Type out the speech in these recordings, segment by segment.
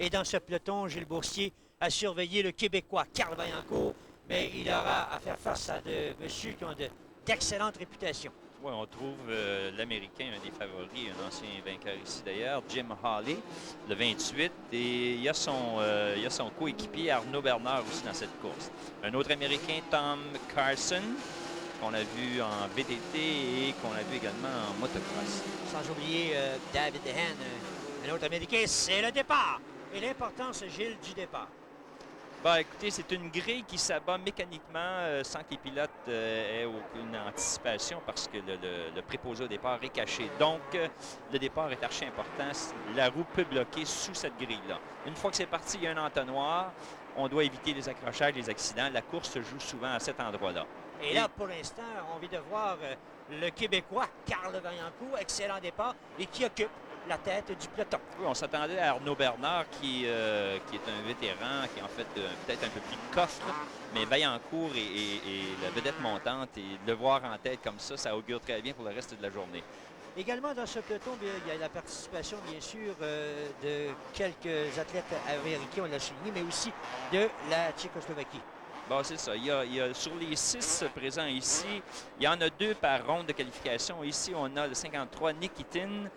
Et dans ce peloton, Gilles Boursier a surveillé le Québécois Carl Vaillancourt, mais il aura à faire face à des messieurs qui ont d'excellentes réputations. Oui, on trouve l'Américain, un des favoris, un ancien vainqueur ici d'ailleurs, Jim Hawley, le 28. Et il y a son coéquipier Arnaud Bernard aussi dans cette course. Un autre Américain, Tom Carson, qu'on a vu en VTT et qu'on a vu également en motocross. Sans oublier David Dehaene, un autre Américain, c'est le départ. Et l'importance, Gilles, du départ. Bah, écoutez, c'est une grille qui s'abat mécaniquement sans que les pilotes aient aucune anticipation parce que le préposé au départ est caché. Donc, le départ est archi important. La roue peut bloquer sous cette grille-là. Une fois que c'est parti, il y a un entonnoir. On doit éviter les accrochages, les accidents. La course se joue souvent à cet endroit-là. Et là, pour l'instant, on vient de voir le Québécois Carl Vaillancourt, excellent départ, et qui occupe la tête du peloton. Oui, on s'attendait à Arnaud Bernard, qui est un vétéran, qui est en fait peut-être un peu plus coffre, mais Vaillancourt est la vedette montante, et de le voir en tête comme ça augure très bien pour le reste de la journée. Également dans ce peloton, il y a la participation, bien sûr, de quelques athlètes américains, on l'a souligné, mais aussi de la Tchécoslovaquie. Bon, c'est ça. Il y a sur les 6 présents ici, il y en a 2 par ronde de qualification. Ici, on a le 53 Nikitin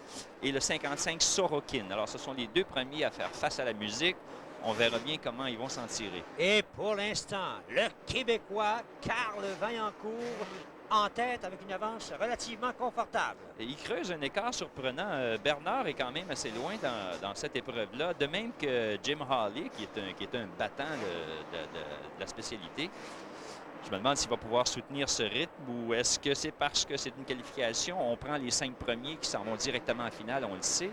et le 55 Sorokin. Alors, ce sont les 2 premiers à faire face à la musique. On verra bien comment ils vont s'en tirer. Et pour l'instant, le Québécois Carl Vaillancourt en tête avec une avance relativement confortable. Et il creuse un écart surprenant. Bernard est quand même assez loin dans cette épreuve-là, de même que Jim Hawley, qui est un battant de la spécialité. Je me demande s'il va pouvoir soutenir ce rythme ou est-ce que c'est parce que c'est une qualification, on prend les 5 premiers qui s'en vont directement en finale, on le sait.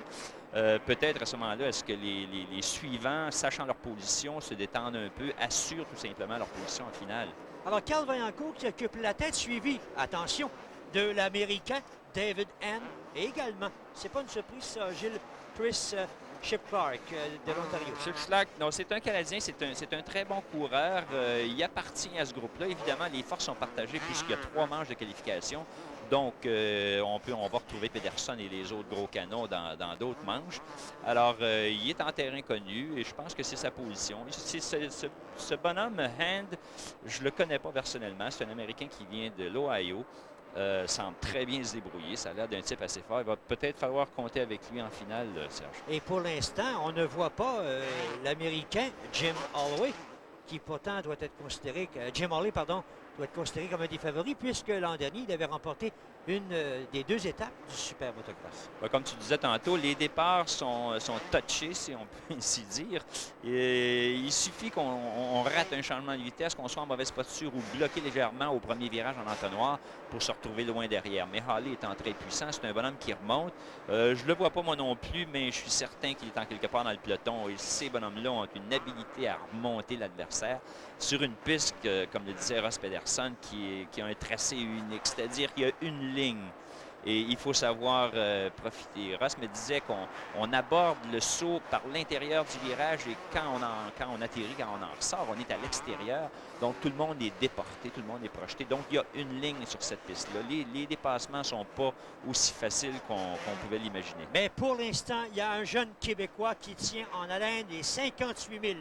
Peut-être à ce moment-là, est-ce que les suivants, sachant leur position, se détendent un peu, assurent tout simplement leur position en finale? Alors, Carl Vaillancourt qui occupe la tête, suivi, attention, de l'Américain David Dehaene. Et également, c'est pas une surprise ça, Gilles, Chris Chip Clark de l'Ontario. Chip Clark, non, c'est un Canadien, c'est un très bon coureur. Il appartient à ce groupe-là. Évidemment, les forces sont partagées puisqu'il y a 3 manches de qualification. Donc, on va retrouver Pedersen et les autres gros canons dans d'autres manches. Alors, il est en terrain connu et je pense que c'est sa position. Ce bonhomme, Hand, je ne le connais pas personnellement. C'est un Américain qui vient de l'Ohio. Semble très bien se débrouiller. Ça a l'air d'un type assez fort. Il va peut-être falloir compter avec lui en finale, Serge. Et pour l'instant, on ne voit pas l'Américain Jim Holloway, qui pourtant doit être considéré, Jim Holloway, pardon, doit être considéré comme un des favoris, puisque l'an dernier, il avait remporté une des 2 étapes du Super Motocross. Comme tu disais tantôt, les départs sont touchés, si on peut ainsi dire. Et il suffit qu'on rate un changement de vitesse, qu'on soit en mauvaise posture ou bloqué légèrement au premier virage en entonnoir pour se retrouver loin derrière. Mais Hawley étant très puissant, c'est un bonhomme qui remonte. Je ne le vois pas moi non plus, mais je suis certain qu'il est en quelque part dans le peloton. Et ces bonhommes-là ont une habilité à remonter l'adversaire sur une piste, comme le disait Ross Pedersen, qui a un tracé unique. C'est-à-dire qu'il y a une ligne. Et il faut savoir profiter. Ross me disait qu'on aborde le saut par l'intérieur du virage et quand on atterrit, quand on en ressort, on est à l'extérieur. Donc, tout le monde est déporté, tout le monde est projeté. Donc, il y a une ligne sur cette piste-là. Les dépassements ne sont pas aussi faciles qu'on pouvait l'imaginer. Mais pour l'instant, il y a un jeune Québécois qui tient en haleine les 58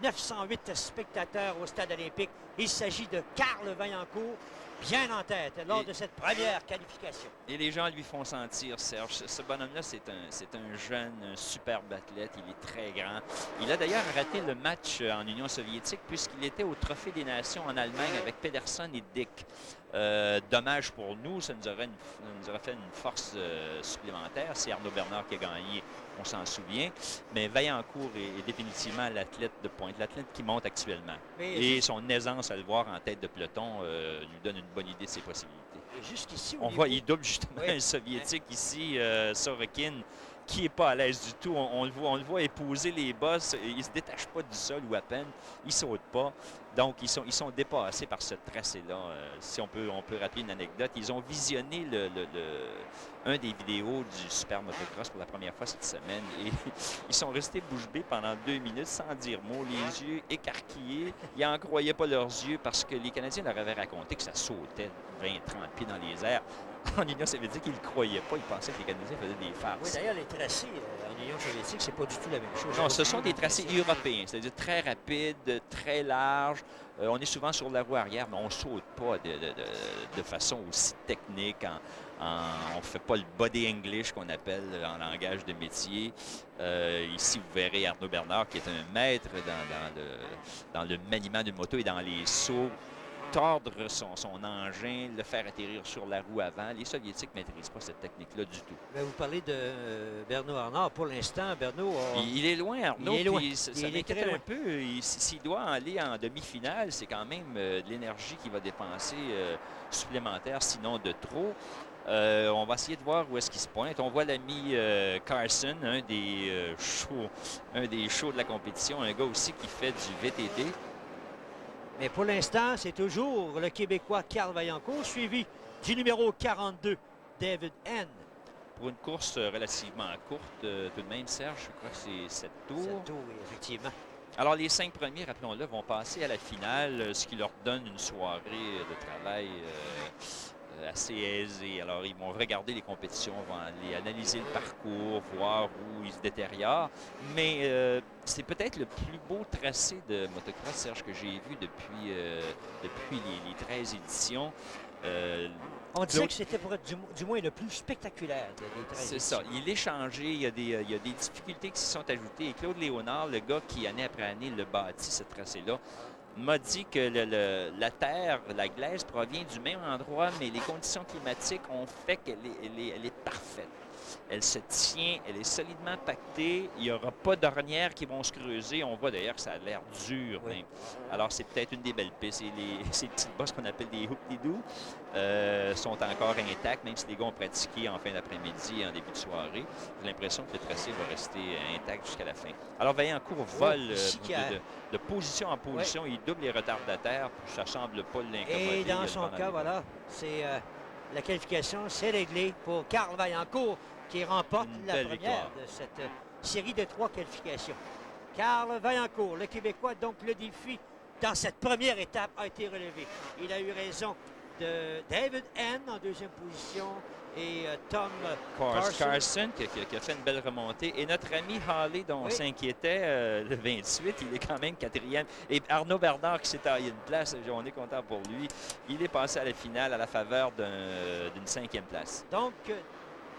908 spectateurs au stade olympique. Il s'agit de Carl Vaillancourt, bien en tête lors de cette première qualification. Et les gens lui font sentir, Serge. Ce bonhomme-là, c'est un jeune, un superbe athlète. Il est très grand. Il a d'ailleurs raté le match en Union soviétique puisqu'il était au Trophée des Nations en Allemagne avec Pedersen et Dick. Dommage pour nous, ça nous aurait fait une force supplémentaire. C'est Arnaud Bernard qui a gagné, on s'en souvient. Mais Vaillancourt est définitivement l'athlète de pointe, l'athlète qui monte actuellement. Et son aisance à le voir en tête de peloton lui donne une bonne idée de ses possibilités. Et jusqu'ici, on voit, il double justement un Soviétique ici, Sorokin, qui n'est pas à l'aise du tout. On le voit épouser les bosses. Il ne se détache pas du sol ou à peine. Il ne saute pas. Donc, ils sont dépassés par ce tracé-là. Si on peut rappeler une anecdote, ils ont visionné un des vidéos du Super Motocross pour la première fois cette semaine. Et ils sont restés bouche bée pendant 2 minutes sans dire mot, les yeux écarquillés. Ils n'en croyaient pas leurs yeux parce que les Canadiens leur avaient raconté que ça sautait 20-30 pieds dans les airs. En Union soviétique, ils ne croyaient pas. Ils pensaient que les Canadiens faisaient des farces. Oui, d'ailleurs, les tracés en l'Union soviétique, c'est pas du tout la même chose. Non, ce sont des tracés européens, c'est-à-dire très rapides, très larges. On est souvent sur la roue arrière, mais on ne saute pas de façon aussi technique. On ne fait pas le body English qu'on appelle en langage de métier. Ici, vous verrez Arnaud Bernard, qui est un maître dans le maniement d'une moto et dans les sauts. Tordre son engin, le faire atterrir sur la roue avant. Les Soviétiques ne maîtrisent pas cette technique-là du tout. Mais vous parlez de Bernard Arnault. Pour l'instant, Bernard a... Il est loin, Arnaud. Il est loin. Ça Il est m'inquiète très loin. un peu. S'il doit aller en demi-finale, c'est quand même de l'énergie qu'il va dépenser supplémentaire, sinon de trop. On va essayer de voir où est-ce qu'il se pointe. On voit l'ami Carson, un des shows de la compétition, un gars aussi qui fait du VTT. Mais pour l'instant, c'est toujours le Québécois Carl Vaillancourt, suivi du numéro 42, David N. Pour une course relativement courte, tout de même, Serge, je crois que c'est 7 tours. 7 tours, oui, effectivement. Alors, les 5 premiers, rappelons-le, vont passer à la finale, ce qui leur donne une soirée de travail assez aisée. Alors, ils vont regarder les compétitions, vont aller analyser le parcours, voir où ils se détériorent. Mais c'est peut-être le plus beau tracé de motocross, Serge, que j'ai vu depuis les 13 éditions. On disait que c'était pour être du moins le plus spectaculaire des 13 C'est ça. Il est changé. Il y a des difficultés qui s'y sont ajoutées. Et Claude Léonard, le gars qui, année après année, le bâtit, ce tracé-là, m'a dit que la terre, la glaise, provient du même endroit, mais les conditions climatiques ont fait qu'elle est parfaite. Elle se tient, elle est solidement pactée. Il n'y aura pas d'ornières qui vont se creuser. On voit d'ailleurs que ça a l'air dur. Oui. Même. Alors, c'est peut-être une des belles pistes. Et ces petites bosses qu'on appelle des hoop-dee-doo sont encore intactes, même si les gars ont pratiqué en fin d'après-midi et en début de soirée. J'ai l'impression que le tracé va rester intact jusqu'à la fin. Alors, Vaillancourt vole de position en position. Oui. Il double les retardataires. Ça ne semble pas l'incommoder. Et dans son cas, voilà, c'est la qualification, c'est réglé pour Carl Vaillancourt qui remporte la première victoire de cette série de 3 qualifications. Carl Vaillancourt, le Québécois, donc le défi dans cette première étape a été relevé. Il a eu raison de David N en deuxième position et Tom Carson qui a fait une belle remontée. Et notre ami Halley, dont on s'inquiétait, le 28, il est quand même 4e. Et Arnaud Bernard qui s'est taillé une place, on est content pour lui. Il est passé à la finale à la faveur d'une 5e place. Donc,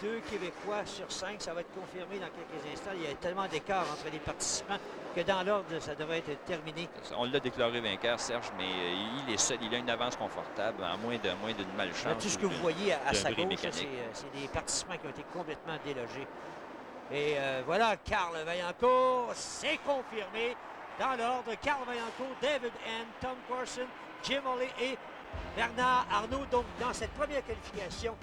2 Québécois sur 5, ça va être confirmé dans quelques instants. Il y a tellement d'écart entre les participants que dans l'ordre, ça devrait être terminé. On l'a déclaré vainqueur, Serge, mais il est seul. Il a une avance confortable, à moins d'une malchance. Là, tout ce que vous voyez à sa gauche, mécanique. c'est des participants qui ont été complètement délogés. Et voilà, Carl Vaillancourt, c'est confirmé dans l'ordre. Carl Vaillancourt, David N, Tom Carson, Jim Olley et Bernard Arnault. Donc, dans cette première qualification,